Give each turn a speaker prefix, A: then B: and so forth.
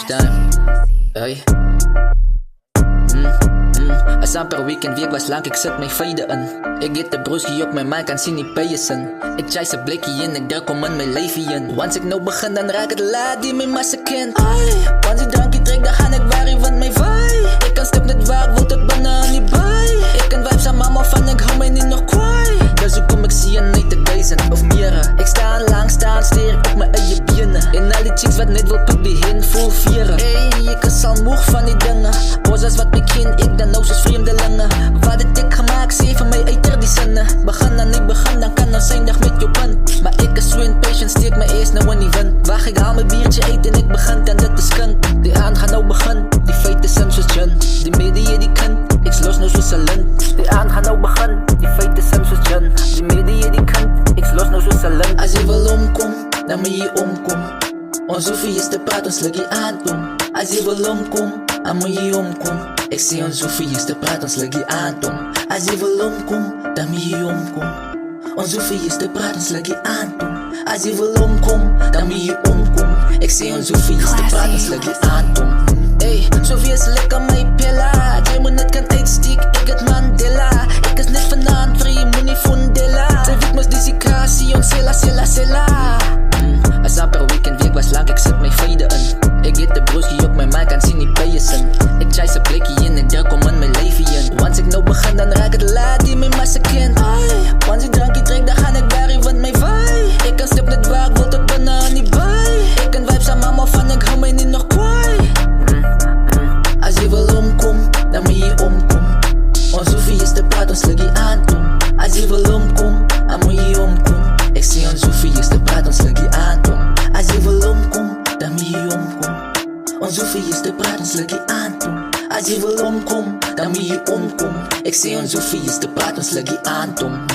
A: time. Hey. As amper weekend week was lang, ik zet mijn feiden in. Ik get de broski op mijn maag, kan zien die payessen. Ik chase een blikkie in, ik druk om in mijn leven in. Once ik nou begin, dan raak het laat die mijn massa kent. Once ik drankje trek, dan ga ik waar ik van mijn vibe. Ik kan stip net waar, wil tot bijna aan die bij. Ik kan vibes aan mama van, ik hou mij niet nog kwaai. Dus hoe kom ik zie je niet te duizend of meer. Ik sta lang staan, steer ik op mijn eigen benen. En al die chicks wat net wil tot begin, vol vieren. Hey, ik is al moeg van die dingen. Bozas wat me ken, ik dan nou zoals vreemdelingen. Wat het ik gemaakt, zeven mij uit er die zinnen. Begin dan ik begin, dan kan nou zijn dag met je punt. Maar ik is zo impatient, steek me eerst nou in die wind. Wacht, ik haal mijn biertje uit en ik begin en dit is kant. Die aan gaan nou begin, die feiten zijn zoals Jan. Die media die kan, ik los nou zoals een lint. Die aan gaan nou begin, die feiten zijn zoals Jan. Die media die kan, ik los nou zoals een lint. Als je wil omkom, dan moet je omkom. Ons hoefie is te praten, ons lig je aan doen. Als je wil omkom, dan moet je omkom. Ik zie ons hoefie is te praten, ons lig je aan doen. Als je wil omkom, dan moet je omkom. Ons hoefie is te praten, ons lig je aan doen. Als je wil omkom, dan moet je omkom. Ik zie ons hoefie is te praten, ons lig je aan doen. Ey, Sofie is lekker mijn pilla. Jij moet net kan uitstiek, ik het Mandela. Ik is net vanavond vrij, moet niet fundela. Zij weet moest die zie ons sela. Als amper weekend week was lang, ik zet mijn feiden in. Ik get de broski op mijn maag, kan zien die payessen. Ik chase een blikkie in, ik druk om in mijn leven in. Once ik nou begin, dan raak het laat die mijn massa kent. Once ik drankje trek, dan ga ik waar ik van mijn vibe. Ik kan stip net waar, ik wil tot bijna aan die bij. Ik kan vibes aan mama van, ik hou mij niet nog kwaai. Als je wil omkom, dan moet je omkom. Ons hoefie is te praten, ons lig je aan doen. Als je wil omkom, dan moet je omkom. Ik zie ons hoefie is te praten, ons lig je aan doen. Als je wil omkom, dan moet je omkom. Ons hoefie is te praten, ons lig je aan doen. Als je wil omkom, dan moet je omkom. Ik zie ons hoefie is te praten, ons lig je aan doen.